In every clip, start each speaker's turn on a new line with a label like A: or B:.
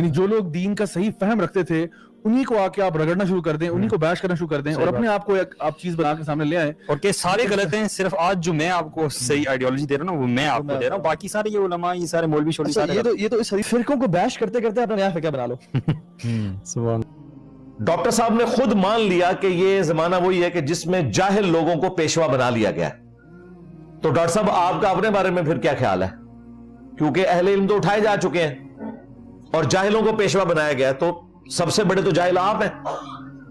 A: یعنی جو لوگ دین کا صحیح فہم رکھتے تھے انہی کو آ کے آپ رگڑنا شروع کر دیں، انہی کو بیش کرنا شروع کر دیں اور اپنے آپ کو ایک آپ چیز بنا کے سامنے لے آئیں،
B: اور کہ سارے غلط ہیں، صرف آج جو میں آپ کو صحیح آئیڈیالوجی دے رہا ہوں وہ میں آپ کو دے رہا ہوں، باقی سارے یہ علماء، یہ سارے مولوی شولوی سارے
C: یہ تو اس فرقوں کو بیش کرتے کرتے اپنا نیا فرقہ بنا لو.
B: سبحان.
D: ڈاکٹر صاحب نے خود مان لیا کہ یہ زمانہ وہی ہے کہ جس میں جاہل لوگوں کو پیشوا بنا لیا گیا. تو ڈاکٹر صاحب آپ کا اپنے بارے میں پھر کیا خیال ہے؟ کیونکہ اہل علم تو اٹھائے جا چکے ہیں اور جاہلوں کو پیشوا بنایا گیا، تو سب سے بڑے تو جاہل آپ ہیں.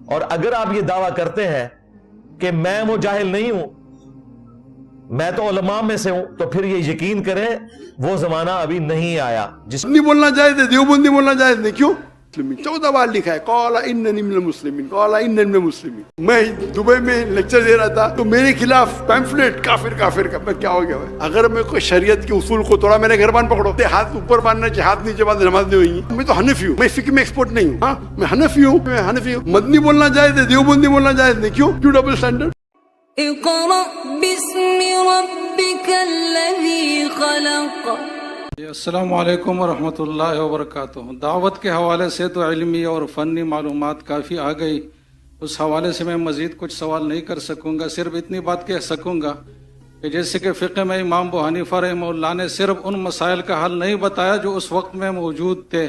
D: اور اگر آپ یہ دعویٰ کرتے ہیں کہ میں وہ جاہل نہیں ہوں، میں تو علماء میں سے ہوں، تو پھر یہ یقین کریں وہ زمانہ ابھی نہیں آیا جس
E: نہیں بولنا جائز ہے، دیوبندی بولنا جائز نہیں. کیوں؟ 14 بار لکھا ہے قال اننی من المسلمین، قال اننی من المسلمین. میں دبئی میں لیکچر دے رہا تھا تو میرے خلاف پیمفلیٹ کافر کافر کا. میں کیا ہو گیا ہے؟ اگر میں کوئی شریعت کے اصول کو توڑا، میں نے گھر باندھ پکڑو، ہاتھ اوپر باندھنا چاہیے، ہاتھ نیچے باندھ نماز نہیں ہوئی. میں تو حنفی ہوں، میں فقہ میں ایکسپرٹ نہیں ہوں. ہاں میں حنفی ہوں، میں حنفی ہوں. مدنی بولنا جائز ہے، دیوبندی بولنا جائز نہیں. کیوں ڈبل اسٹینڈرڈ؟
F: اقرأ باسم ربك الذي خلق.
G: السلام علیکم ورحمۃ اللہ وبرکاتہ. دعوت کے حوالے سے تو علمی اور فنی معلومات کافی آ گئی، اس حوالے سے میں مزید کچھ سوال نہیں کر سکوں گا. صرف اتنی بات کہہ سکوں گا کہ جیسے کہ فقہ میں امام ابو حنیفہ رحمہ اللہ نے صرف ان مسائل کا حل نہیں بتایا جو اس وقت میں موجود تھے،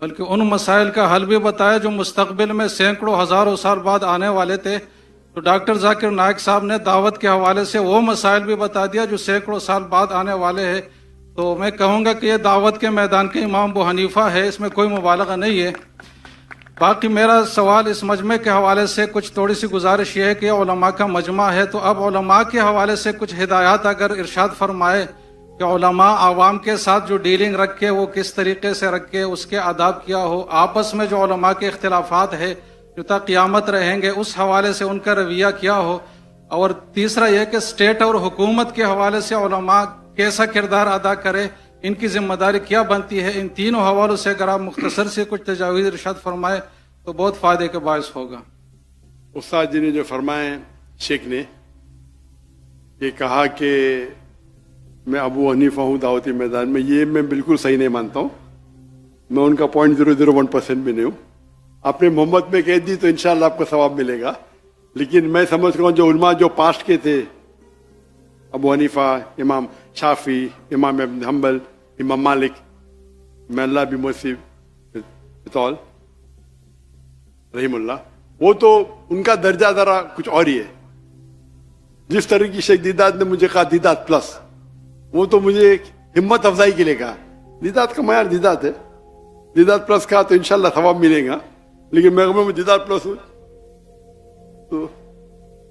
G: بلکہ ان مسائل کا حل بھی بتایا جو مستقبل میں سینکڑوں ہزاروں سال بعد آنے والے تھے. تو ڈاکٹر ذاکر نائک صاحب نے دعوت کے حوالے سے وہ مسائل بھی بتا دیا جو سینکڑوں سال بعد آنے والے ہیں. تو میں کہوں گا کہ یہ دعوت کے میدان کے امام ابو حنیفہ ہے، اس میں کوئی مبالغہ نہیں ہے. باقی میرا سوال اس مجمع کے حوالے سے کچھ تھوڑی سی گزارش یہ ہے کہ علماء کا مجمع ہے، تو اب علماء کے حوالے سے کچھ ہدایات اگر ارشاد فرمائے کہ علماء عوام کے ساتھ جو ڈیلنگ رکھے وہ کس طریقے سے رکھے، اس کے آداب کیا ہو، آپس میں جو علماء کے اختلافات ہے جو تا قیامت رہیں گے اس حوالے سے ان کا رویہ کیا ہو. اور تیسرا یہ کہ اسٹیٹ اور حکومت کے حوالے سے علماء کیسا کردار ادا کرے، ان کی ذمہ داری کیا بنتی ہے. ان تینوں حوالوں سے اگر آپ مختصر سے کچھ تجاویز ارشاد فرمائے تو بہت فائدے کے باعث ہوگا.
E: استاد جی نے جو فرمائے، شیخ نے یہ کہا کہ میں ابو حنیفہ ہوں دعوتی میدان میں، یہ میں بالکل صحیح نہیں مانتا ہوں. میں ان کا 0.001% بھی نہیں ہوں. آپ نے محمد میں کہہ دی تو انشاءاللہ آپ کو ثواب ملے گا، لیکن میں سمجھتا ہوں جو علماء جو پاسٹ کے تھے، ابو حنیفہ، امام شافی، امام ابن حنبل، امام مالک، میں اللہ بھی موسی بطول رحم اللہ، وہ تو ان کا درجہ ذرا کچھ اور ہی ہے. جس طرح کی شیخ دیدات نے مجھے کہا دیدات پلس، وہ تو مجھے ایک ہمت افزائی کے لیے کہا. دیدات کا معیار دیدات ہے، دیدات پلس کہا تو انشاءاللہ ثواب ملے گا، لیکن میں دیدات پلس ہوں تو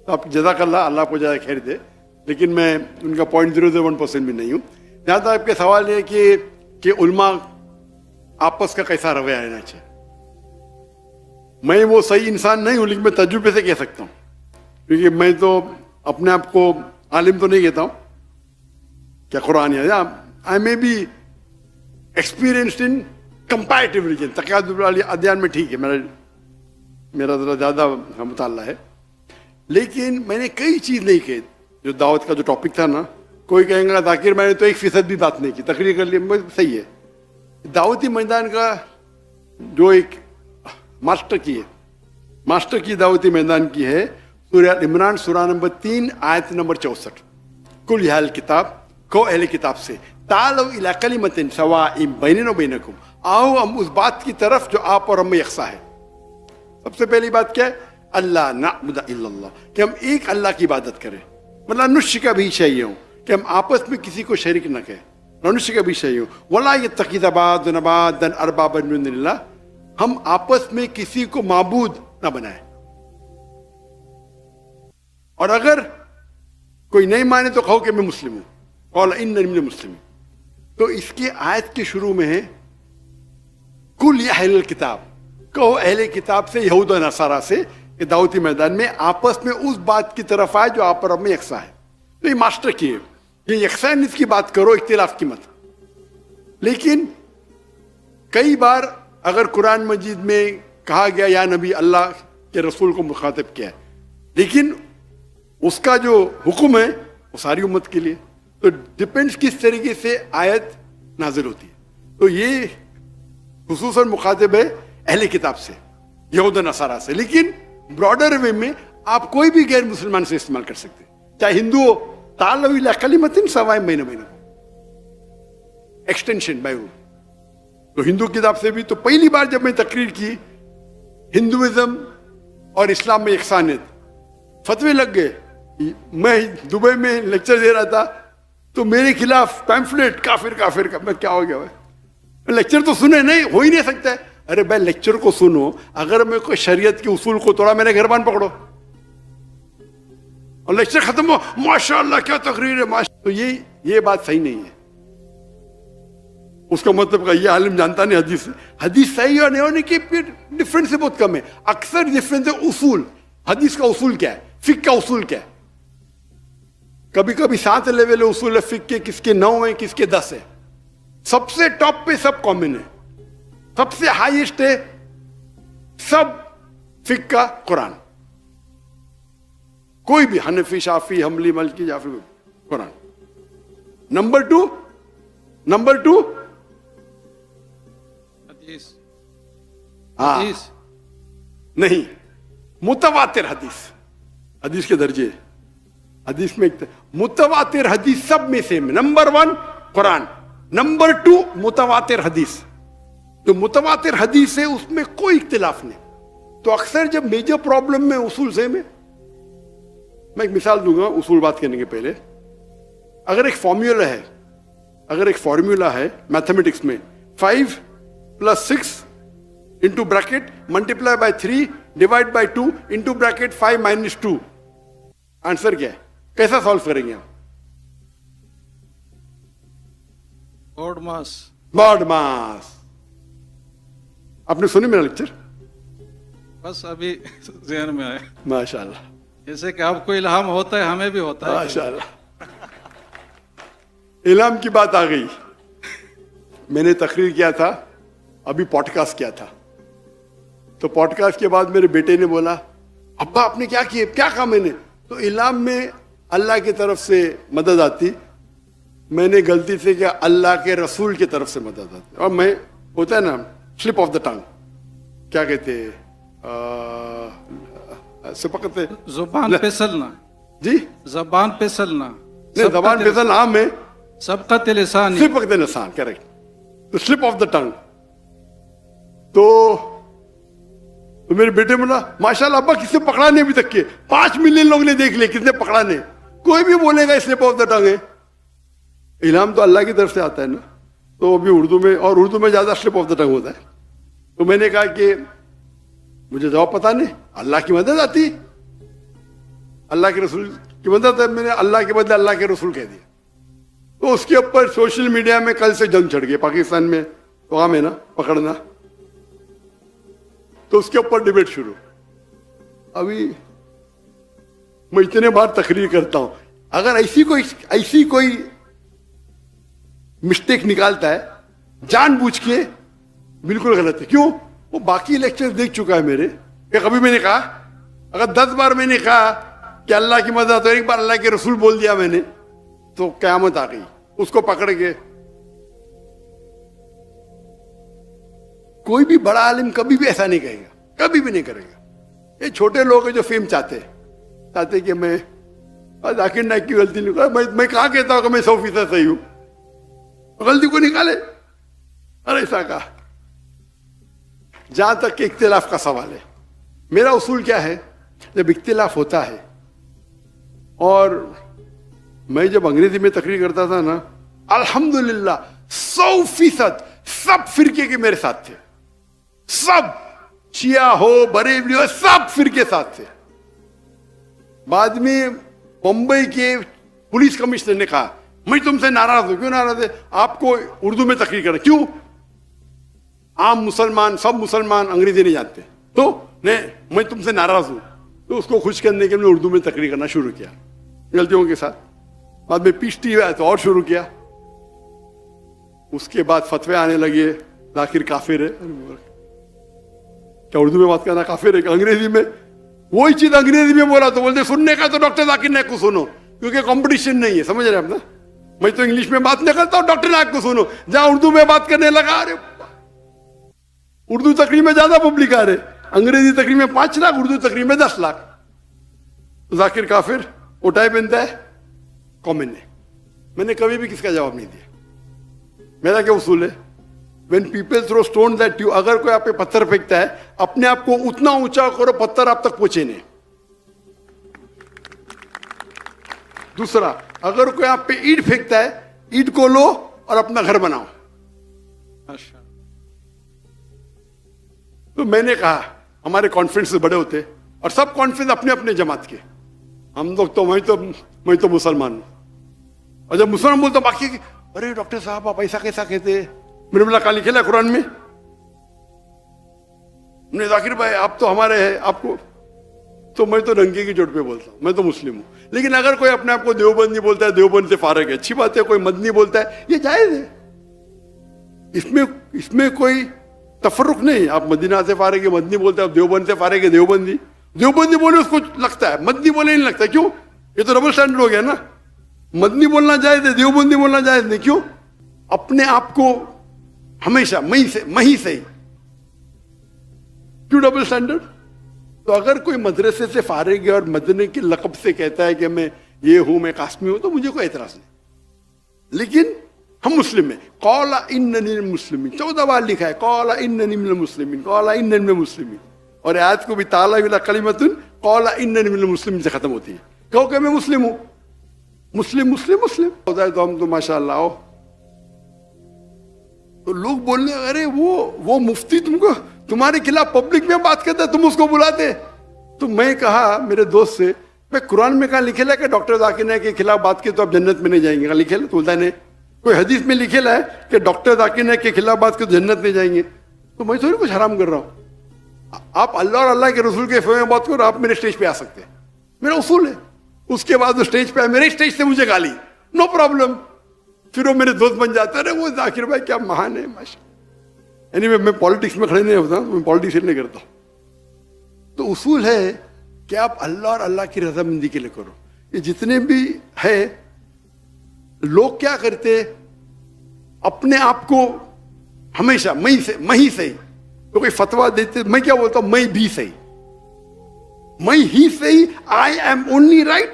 E: آپ جزاک اللہ، اللہ کو زیادہ خیر دے، لیکن میں ان کا 0.001% بھی نہیں ہوں. جہاں تک آپ کے سوال ہے کہ علماء آپس کا کیسا رویہ رہنا چاہیے، میں وہ صحیح انسان نہیں ہوں، لیکن میں تجربے سے کہہ سکتا ہوں، کیونکہ میں تو اپنے آپ کو عالم تو نہیں کہتا ہوں. کیا قرآن ہے، I may be experienced in comparative religion, تقیید والی ادیان میں ٹھیک ہے، میرا ذرا زیادہ مطالعہ ہے، لیکن میں نے کئی چیز نہیں کہی. جو دعوت کا جو ٹاپک تھا نا، کوئی کہیں گا ذاکر میں نے تو 1% بھی بات نہیں کی، تقریر کر لی، صحیح ہے. دعوتی میدان کا جو ایک ماسٹر کی دعوتی میدان کی ہے سورہ عمران، سورہ نمبر 3 آیت نمبر 64. کل یا اہل کتاب، کو اہل کتاب سے، تعالوا الی کلمۃ سواء بیننا و بینکم، آؤ ہم اس بات کی طرف جو آپ اور ہم میں یکساں ہے. سب سے پہلی بات کیا ہے؟ اللہ نعبد الا اللہ، کہ ہم ایک اللہ کی عبادت کریں. مطلب نشرک بھی شیئا، کہ ہم آپس میں کسی کو شریک نہ کہیں. نشرک بھی شیئا ولا یتخذ بعضنا بعضا اربابا من دون اللہ، ہم آپس میں کسی کو معبود نہ بنائیں. اور اگر کوئی نہیں مانے تو کہو کہ میں مسلم ہوں، قال اننی من المسلمین. تو اس کی آیت کے شروع میں ہے کل یا اہل الکتاب، کہو اہل کتاب سے، یہود و نصارہ سے، کہ دعوتی میدان میں آپس میں اس بات کی طرف آئے جو آپ اور ہم میں یکساں ہے. تو یہ ماسٹر کی ہے، یہ یکسانیت کی بات کرو، اختلاف کی مت. لیکن کئی بار اگر قرآن مجید میں کہا گیا یا نبی، اللہ کے رسول کو مخاطب کیا ہے، لیکن اس کا جو حکم ہے وہ ساری امت کے لیے. تو ڈپینڈس کس طریقے سے آیت نازل ہوتی ہے. تو یہ खुसूसन मुखातिब है अहले किताब से, यहूद नसारा से, लेकिन ब्रॉडर वे में आप कोई भी गैर मुसलमान से इस्तेमाल कर सकते हैं, चाहे हिंदू हो। तालव इला कलिमतिन सवाए महीने महीने एक्सटेंशन बाय रूल। तो हिंदू किताब से भी तो पहली बार जब मैं तकरीर की हिंदुइज्म और इस्लाम में यकसानियत, फतवे लग गए। मैं दुबई में लेक्चर दे रहा था तो मेरे खिलाफ पैम्फलेट काफिर काफिर का। मैं क्या हो गया भाई, लेक्चर तो सुने नहीं, हो ही नहीं सकता है। अरे भाई लेक्चर को सुनो, अगर मैं कोई शरीयत के उसूल को तोड़ा, मैंने घरबान पकड़ो और लेक्चर खत्म हो, माशाअल्लाह क्या तकरीर है माशा। तो ये बात सही नहीं है। उसका मतलब का ये आलिम जानता नहीं हदीस, हदीस सही और नहीं होने की फिर डिफरेंस से बहुत कम है। अक्सर डिफरेंस है उसूल। हदीस का उसूल क्या है, फिक का उसूल क्या है। कभी कभी 7 लेवल उसूल है फिक के, किसके 9 है, किसके 10 है। सबसे टॉप पे सब कॉमन है, सबसे हाईएस्ट है सब फिक का कुरान। कोई भी हनफी, शाफी, हम्बली, मलकी, जाफी, कुरान। नंबर टू
G: हदीस।
E: हाँ
G: हदीस
E: नहीं, मुतवातिर हदीस। हदीस के दर्जे, हदीस में मुतवातिर हदीस सब में सेम। नंबर 1 कुरान, नंबर 2 मुतवातिर हदीस। जो मुतवातिर हदीस है उसमें कोई इख्तिलाफ नहीं। तो अक्सर जब मेजर प्रॉब्लम में उसूल सेम है। मैं एक मिसाल दूंगा उसूल बात करने के पहले। अगर एक फॉर्मूला है मैथमेटिक्स में 5 + 6 into bracket multiply by 3 divide by 2 into bracket 5 - 2, answer क्या है, कैसा सॉल्व करेंगे आप? बॉड मास। आपने सुनी मेरा लेक्चर?
G: बस अभी ज़हन में आया।
E: माशाल्लाह,
G: जैसे कि आपको इल्हाम होता है, हमें भी होता है।
E: माशाल्लाह, इल्हाम की बात आ गई। मैंने तकरीर किया था, अभी पॉडकास्ट किया था। तो पॉडकास्ट के बाद मेरे बेटे ने बोला, अब्बा आपने क्या किया, क्या कहा मैंने? तो इल्हाम में अल्लाह की तरफ से मदद आती, मैंने गलती से क्या, अल्लाह के रसूल की तरफ से मदद आती। और मैं, होता है ना स्लिप ऑफ द टंग, क्या कहते हैं, सिपकते,
G: जुबान फिसलना।
E: जी,
G: जबान फिसलना।
E: नहीं, जबान फिसल आम है,
G: सबकत लिसानी।
E: सिपकते निशान, करेक्ट। तो स्लिप ऑफ द टंग। तो मेरे बेटे बोला, माशाल्लाह अब्बा किसने पकड़ा नहीं अभी तक के, 5 मिलियन लोग ने देख लिया, किसने पकड़ा नहीं। कोई भी बोलेगा स्लिप ऑफ द टंग है। इल्हाम तो अल्लाह की तरफ से आता है ना। तो अभी उर्दू में, और उर्दू में ज्यादा स्लिप ऑफ द टंग होता है। तो मैंने कहा कि मुझे जवाब पता नहीं, अल्लाह की मदद आती, अल्लाह के रसूल की मदद है। मैंने अल्लाह के बदले अल्लाह के रसूल कह दिया। तो उसके ऊपर सोशल मीडिया में कल से जंग चढ़ गई। पाकिस्तान में तो आम है ना पकड़ना, तो उसके ऊपर डिबेट शुरू। अभी मैं इतने बार तकरीर करता हूं, अगर ऐसी कोई मिस्टेक निकालता है जानबूझ के, बिल्कुल गलत है। क्यों? वो बाकी लेक्चर देख चुका है मेरे। कि कभी मैंने कहा, अगर 10 बार मैंने कहा कि अल्लाह की मदद, तो एक बार अल्लाह के रसूल बोल दिया मैंने, तो क़यामत आ गई। उसको पकड़ के कोई भी बड़ा आलिम कभी भी ऐसा नहीं कहेगा, कभी भी नहीं करेगा। ये छोटे लोग हैं जो फेम चाहते कि मैं जाकिर नाइक की गलती नहीं, मैं कहा कहता हूं कि मैं 100% सही हूं, गलती को निकाले। अरे ऐसा कहा। जहां तक कि इख्तिलाफ का सवाल है, मेरा उसूल क्या है, जब इख्तिलाफ होता है, और मैं जब अंग्रेजी में तकरीर करता था ना, अल्हम्दुलिल्लाह 100% सब फिरके के मेरे साथ थे। सब, शिया हो, बरेली हो, सब फिरके साथ थे। बाद में मुंबई के पुलिस कमिश्नर ने कहा, मैं तुमसे नाराज हूं। क्यों नाराज है? आपको उर्दू में तकरीर कर। क्यों? आम मुसलमान, सब मुसलमान अंग्रेजी नहीं जानते, तो मैं तुमसे नाराज हूं। तो उसको खुश करने के लिए उर्दू में तकरीर करना शुरू किया, गलतियों के साथ। बाद में पीछती हुआ तो और शुरू किया। उसके बाद फतवे आने लगे, जाकिर काफिर है। क्या उर्दू में बात करना काफिर है? अंग्रेजी में वही चीज अंग्रेजी में बोला तो बोलते सुनने का तो डॉक्टर जाकिर नाइक को सुनो, क्योंकि कंपटीशन नहीं है। समझ रहे आप ना? मैं तो इंग्लिश में बात नहीं करता हूं, डॉक्टर नाइक को सुनो। जहां उर्दू में बात करने लगा, अरे उर्दू तकरीर में ज्यादा पब्लिक आ रहे, अंग्रेजी तकरीर में 5 लाख, उर्दू तकरीर में 10 लाख। जाकिर काफिर उठाए पहनता है, कॉमन है। मैंने कभी भी किसका जवाब नहीं दिया। मेरा क्या उसूल है, When people throw stones at you, अगर कोई आप पे पत्थर फेंकता है, अपने आप को उतना ऊंचा करो पत्थर आप तक पहुंचे नहीं। दूसरा, अगर कोई आप पे ईंट फेंकता है, ईंट को लो और अपना घर बनाओ।
G: अच्छा,
E: तो मैंने कहा हमारे कॉन्फ्रेंस बड़े होते और सब कॉन्फ्रेंस अपने अपने जमात के, हम लोग तो मैं तो मुसलमान हूं। और जब मुसलमान बोलता बाकी, अरे डॉक्टर साहब आप ऐसा कैसा कहते हैं? मैंने बोला कहां लिखे कुरान में? नहीं जाकिर भाई आप तो हमारे हैं, आपको तो मैं तो रंगे की चोट पे बोलता हूं, मैं तो मुस्लिम हूं। लेकिन अगर कोई अपने आप को देवबंदी बोलता है, देवबंद से फारग है, अच्छी बात है। कोई मदनी बोलता है, ये जायज है, इसमें कोई तफरुक नहीं। आप मदीना से फारग है, मदनी बोलते हैं, देवबंद से फारग है, देवबंदी बोले उसको लगता है, मदनी बोले नहीं लगता। क्यों? ये तो डबल स्टैंडर्ड हो गया ना। मदनी बोलना जायज है, देवबंदी बोलना जायज नहीं। क्यों? अपने आप को हमेशा मही से क्यों डबल स्टैंडर्ड? तो अगर कोई मदरसे से फारिग है और मदनी के लक़ब से कहता है कि मैं ये हूं, मैं कास्मी हूं, तो मुझे कोई एतराज नहीं। लेकिन हम मुस्लिम हैं, कौला इन्ननी मुस्लिमीन 14 बार लिखा है, कौला इन्ननी मिनल मुस्लिमीन, कौला इन्ननी मिनल मुस्लिमीन। और आयत को भी ताला विला कलिमतुन कौला इन्ननी मिनल मुस्लिमीन से खत्म होती है। कहो कि मैं मुस्लिम हूं, मुस्लिम होता है तो हम तो माशाअल्लाह हो। तो लोग बोलने, अरे वो मुफ्ती तुमको तुम्हारे खिलाफ पब्लिक में बात करता है, तुम उसको बुलाते। तो मैं कहा मेरे दोस्त से, मैं कुरान में कहा लिखेला कि डॉक्टर जाकिर नाइक के खिलाफ बात की तो आप जन्नत में नहीं जाएंगे? कहा लिखेला? तो बोलता नहीं। कोई हदीस में लिखेला है कि डॉक्टर जाकिर नाइक के खिलाफ बात की तो जन्नत नहीं जाएंगे? तो मैं थोड़ी कुछ हराम कर रहा हूं। आप अल्लाह और अल्लाह के रसूल के फेवर में बात करो, आप मेरे स्टेज पे आ सकते हैं, मेरा उसूल है। उसके बाद वो स्टेज पे आए, मेरे स्टेज से मुझे गाली, नो प्रॉब्लम। फिर वो मेरे दोस्त बन जाते हैं, वो जाकिर भाई क्या महान है, माशा। एनीवे मैं पॉलिटिक्स में खड़े नहीं होता, मैं पॉलिटिक्स नहीं करता। तो उसूल है कि आप अल्लाह और अल्लाह की रजामंदी के लिए करो। ये जितने भी है लोग क्या करते, अपने आप को हमेशा मही सही। तो कोई फतवा देते, मैं क्या बोलता हूं, मैं भी सही, मैं ही सही, आई एम ओनली राइट।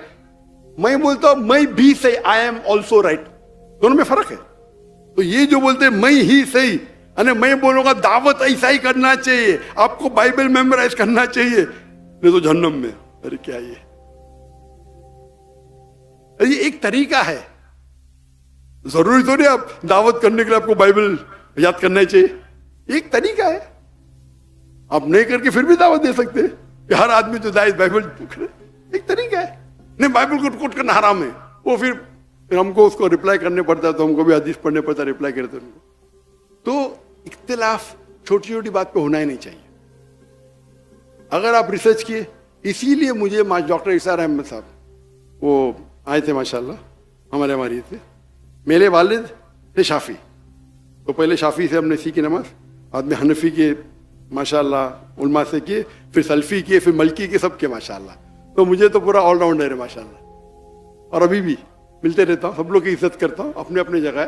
E: मैं बोलता हूं मैं भी सही, आई एम ऑल्सो राइट। दोनों में फर्क है। तो ये जो बोलते हैं मैं ही सही, अरे मैं बोलूंगा दावत ऐसा ही करना चाहिए, आपको बाइबल मेमोराइज करना चाहिए, नहीं तो जहन्नम में। अरे क्या ये एक तरीका है। जरूरी तो नहीं आप दावत करने के लिए आपको बाइबल याद करना चाहिए, एक तरीका है। आप नहीं करके फिर भी दावत दे सकते हैं कि हर आदमी जो दाइज बाइबल करे, एक तरीका है। नहीं, बाइबल को कोट करना हराम है, वो फिर हमको उसको रिप्लाई करने पड़ता है, तो हमको भी हदीस पढ़ने पड़ता है, रिप्लाई करते उनको। तो इख्तिलाफ छोटी छोटी बात पे होना ही नहीं चाहिए। अगर आप रिसर्च किए, इसीलिए मुझे डॉक्टर इसार अहमद साहब वो आए थे माशाल्लाह, हमारे थे। मेरे वालिद थे शाफी, तो पहले शाफी से हमने सीखी नमाज, बाद में हनफी के माशाल्लाह उलमा से किए, फिर सल्फी किए, फिर मलकी के, सब के माशाल्लाह। तो मुझे तो पूरा ऑलराउंडर है माशाल्लाह, और अभी भी मिलते रहता हूँ, सब लोग की इज्जत करता हूँ, अपने अपने जगह है।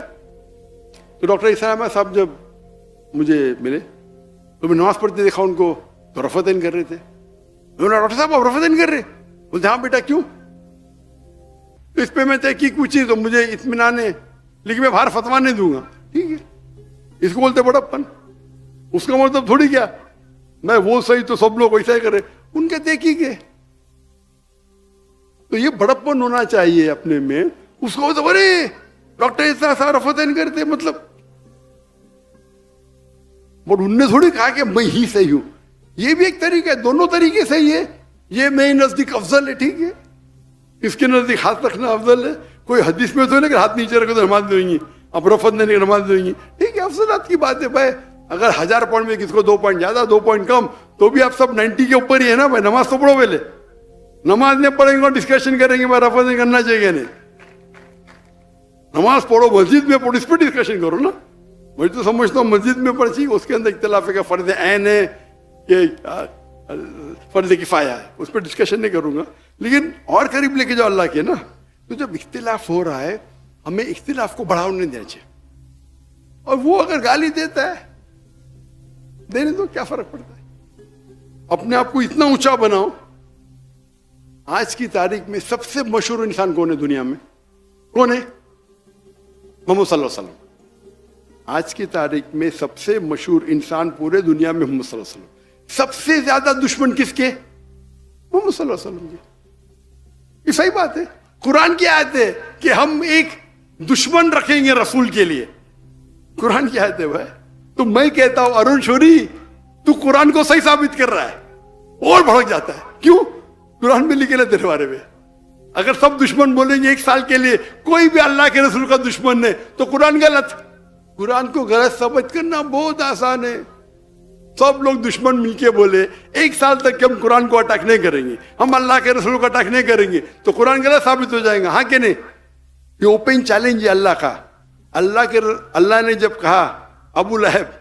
E: तो डॉक्टर इसार अहमद साहब जब मुझे मिले तो मैं नमाज पढ़ते देखा उनको, तो रफ़तैन कर रहे थे। डॉक्टर साहब आप रफ़तैन कर रहे? बोलते हाँ बेटा, क्यों? तो इस पे मैं तहकीक पूछी तो मुझे इत्मीनान है, लेकिन मैं बाहर फतवा नहीं दूंगा। ठीक है, इसको बोलते बड़प्पन। उसका मतलब थोड़ी क्या मैं वो सही तो सब लोग वैसा ही करे, उनके तहकीक है। तो ये बड़प्पन होना चाहिए अपने में। उसको तो अरे डॉक्टर इतना सा रफ़तैन करते, मतलब बट उनने थोड़ी कहा कि मैं ही सही हूं। ये भी एक तरीका है, दोनों तरीके सही है। ये मेरे नजदीक अफजल है, ठीक है, इसके नजदीक हाथ रखना अफजल है। कोई हदीस में तो नहीं कि हाथ नीचे रखो तो नमाज देंगी, आप रफत नहीं नमाज देंगी, ठीक है, अफजलात की बात है भाई। अगर 1000 पॉइंट में किसको 2 पॉइंट ज्यादा 2 पॉइंट कम, तो भी आप सब 90 के ऊपर ही है ना भाई। नमाज तो पढ़ो पहले, नमाज नहीं पढ़ेंगे और डिस्कशन करेंगे भाई रफत नहीं करना चाहिए नहीं। नमाज पढ़ो, मस्जिद में पढ़ो, इस पर डिस्कशन करो ना। मैं तो समझता हूँ मस्जिद में पढ़ चाहिए, उसके अंदर इख्तिलाफ है कि फर्ज ऐन है कि फर्ज किफाया है, उस पर डिस्कशन नहीं करूंगा। लेकिन और करीब लेके जाओ अल्लाह के ना। तो जब इख्तिलाफ हो रहा है, हमें इख्तिलाफ को बढ़ावा नहीं देना चाहिए। और वो अगर गाली देता है देने दो, क्या फर्क पड़ता है। अपने आप को इतना ऊंचा बनाओ। आज की तारीख में सबसे मशहूर इंसान कौन है दुनिया में? कौन है? मोहम्मद सल्लल्लाहु अलैहि वसल्लम। आज की तारीख में सबसे मशहूर इंसान पूरे दुनिया में मोहम्मद सल्लल्लाहु अलैहि वसल्लम। सबसे ज्यादा दुश्मन किसके? मोहम्मद सल्लल्लाहु अलैहि वसल्लम के। ये सही बात है, कुरान की आयत है कि हम एक दुश्मन रखेंगे रसूल के लिए। कुरान की आयत है भाई। तो मैं कहता हूं अरुण शौरी, तू कुरान को सही साबित कर रहा है और भड़क जाता है। क्यों? कुरान में लिखे ना तेरे बारे में। अगर सब दुश्मन बोलेंगे एक साल के लिए कोई भी अल्लाह के रसूल का दुश्मन है तो कुरान गलत। कुरान को गलत साबित करना बहुत आसान है। सब लोग दुश्मन मिलके बोले एक साल तक हम कुरान को अटैक नहीं करेंगे, हम अल्लाह के रसूल को अटैक नहीं करेंगे, तो कुरान गलत साबित हो जाएगा। हाँ कि नहीं? ये ओपन चैलेंज है अल्लाह का। अल्लाह ने जब कहा अबू लहब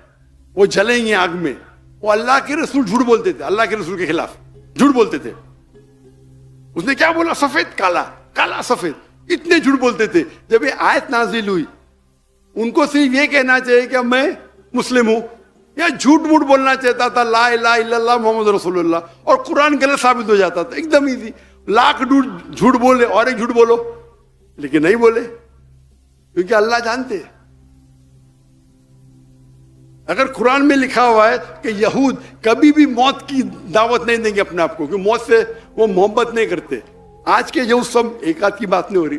E: वो जलेंगे आग में, वो अल्लाह के रसूल झूठ बोलते थे, अल्लाह के रसूल के खिलाफ झूठ बोलते थे। उसने क्या बोला? सफेद काला, काला सफेद, इतने झूठ बोलते थे। जब ये आयत नाजिल हुई, उनको सिर्फ ये कहना चाहिए कि मैं मुस्लिम हूं, या झूठ मूठ बोलना चाहता था ला इलाहा इल्लल्लाह मोहम्मद रसूलुल्लाह, और कुरान गलत साबित हो जाता था। एकदम इजी, लाख झूठ बोले और एक झूठ बोलो, लेकिन नहीं बोले क्योंकि अल्लाह जानते हैं। अगर कुरान में लिखा हुआ है कि यहूद कभी भी मौत की दावत नहीं देंगे अपने आप को, क्योंकि मौत से वो मोहब्बत नहीं करते। आज के यहूद सब एक आध की बात नहीं हो रही,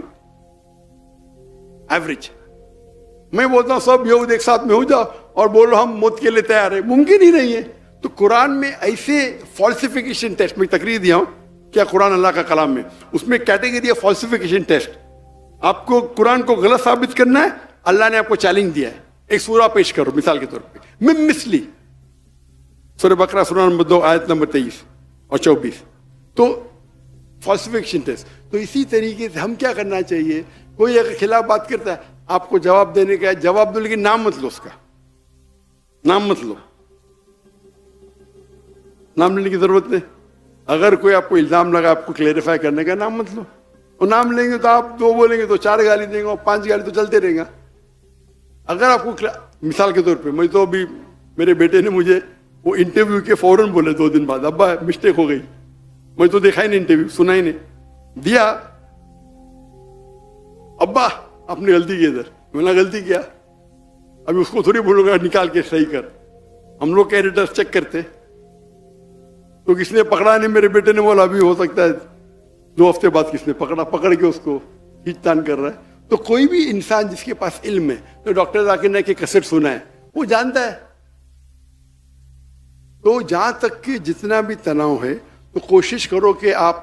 E: एवरेज। मैं बोलता हूं सब यहूद एक साथ में हो जाओ और बोलो हम मौत के लिए तैयार है, मुमकिन ही नहीं है। तो कुरान में ऐसे फॉल्सिफिकेशन टेस्ट, में तकरीर दिया हूं क्या कुरान अल्लाह का कलाम में, उसमें कैटेगरी है फॉल्सिफिकेशन टेस्ट। आपको कुरान को गलत साबित करना है, अल्लाह ने आपको चैलेंज दिया है। एक सूरा पेश करो मिसाल के तौर पे, मिसली सूरह बकरा सूरा नंबर 2 आयत नंबर 23 और 24। तो फॉल्सिफिकेशन टेस्ट। तो इसी तरीके से हम क्या करना चाहिए, कोई अगर खिलाफ बात करता है आपको जवाब देने का है, जवाब दो, लेकिन नाम मत लो, उसका नाम मत लो, नाम लेने की जरूरत नहीं। अगर कोई आपको इल्जाम लगा आपको क्लेरिफाई करने का, नाम मत लो। और नाम लेंगे तो आप 2 बोलेंगे तो 4 गाली देंगे और 5 गाली तो चलते रहेगा। अगर आपको मिसाल के तौर पे, मैं तो अभी मेरे बेटे ने मुझे वो इंटरव्यू के फौरन बोले 2 दिन बाद, अब्बा मिस्टेक हो गई। मैं तो देखा ही नहीं इंटरव्यू, सुना ही नहीं, दिया अब्बा आपने गलती की इधर। मैंने गलती किया, अभी उसको थोड़ी बोलूंगा निकाल के सही कर। हम लोग एडिटर्स चेक करते, तो किसने पकड़ा नहीं, मेरे बेटे ने बोला अभी हो सकता है 2 हफ्ते बाद किसने पकड़ा, पकड़ के उसको खींचतान कर रहा है। तो कोई भी इंसान जिसके पास इल्म है, तो डॉक्टर जाकिर नाइक की कैसेट सुना है, वो जानता है। तो जहां तक कि जितना भी तनाव है तो कोशिश करो कि आप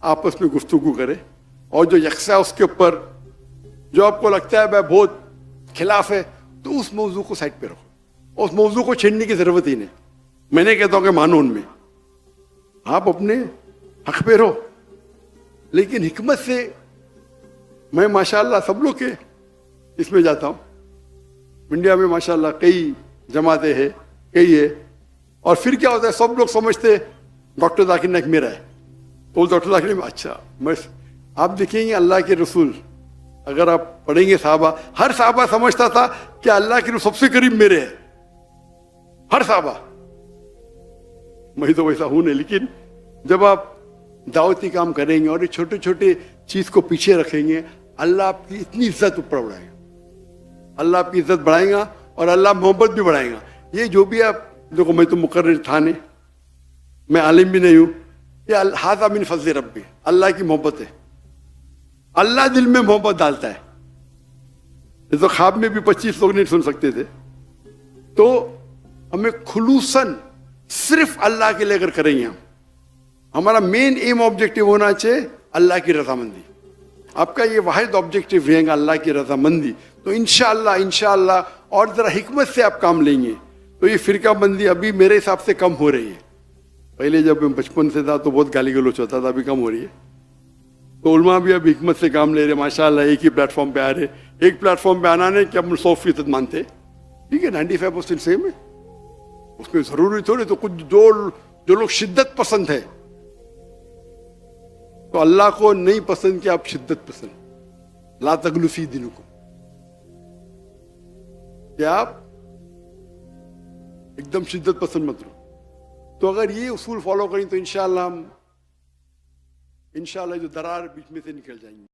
E: आपस में गुफ्तगू करें, और जो यकसा उसके ऊपर जो आपको लगता है वह बहुत खिलाफ है, तो उस मौजू को साइड पे रखो, उस मौजू को छेड़ने की जरूरत ही नहीं। मैंने कहता हूं कि मानो उनमें आप अपने हक पे रहो, लेकिन हिकमत से। मैं माशाल्लाह सब लोग के इसमें जाता हूं, इंडिया में माशाल्लाह कई जमातें हैं, कई है, और फिर क्या होता है सब लोग समझते डॉक्टर जाकिर नाइक मेरा है, तो डॉक्टर जाकिर नाइक अच्छा। मैं आप देखेंगे अल्लाह के रसूल, अगर आप पढ़ेंगे साहबा, हर साहबा समझता था कि अल्लाह के रसूल सबसे करीब मेरे है, हर साहबा। मैं तो वैसा हूं नहीं, लेकिन जब आप दावती काम करेंगे और ये छोटे छोटे चीज को पीछे रखेंगे, अल्लाह आपकी इतनी इज्जत ऊपर बढ़ाएगा, अल्लाह आपकी इज्जत बढ़ाएगा और अल्लाह मोहब्बत भी बढ़ाएगा। ये जो भी आप देखो, मैं तो मुकर्रिर था नहीं, मैं आलिम भी नहीं हूं, ये हाज़ा मिन फज़्ल रब्बी, अल्लाह की मोहब्बत है। अल्लाह दिल में मोहब्बत डालता है। ये तो ख्वाब में भी 25 लोग नहीं सुन सकते थे। तो हमें खुलूसन सिर्फ अल्लाह के लिए अगर करेंगे, हम हमारा मेन एम ऑब्जेक्टिव होना चाहिए अल्लाह की रजामंदी। आपका ये वाहिद ऑब्जेक्टिव रहेगा अल्लाह की रजामंदी, तो इंशाअल्लाह और जरा हिकमत से आप काम लेंगे तो ये फिरका बंदी अभी मेरे हिसाब से कम हो रही है। पहले जब मैं बचपन से था तो बहुत गाली गलौच होता था, अभी कम हो रही है। तो उलमा भी अब हिकमत से काम ले रहे माशाअल्लाह, एक ही प्लेटफॉर्म पे आ रहे। एक प्लेटफॉर्म पे आना नहीं कि हम 100% मानते, ठीक है 95% सेम है, उसमें जरूरी थोड़ी। तो कुछ जो लोग शिद्दत पसंद है, तो अल्लाह को नहीं पसंद कि आप शिद्दत पसंद, ला तगलू फी दिनुकुम, कि आप एकदम शिद्दत पसंद मत रहो। तो अगर ये उसूल फॉलो करें तो इंशाअल्लाह हम जो दरार बीच में से निकल जाएंगे।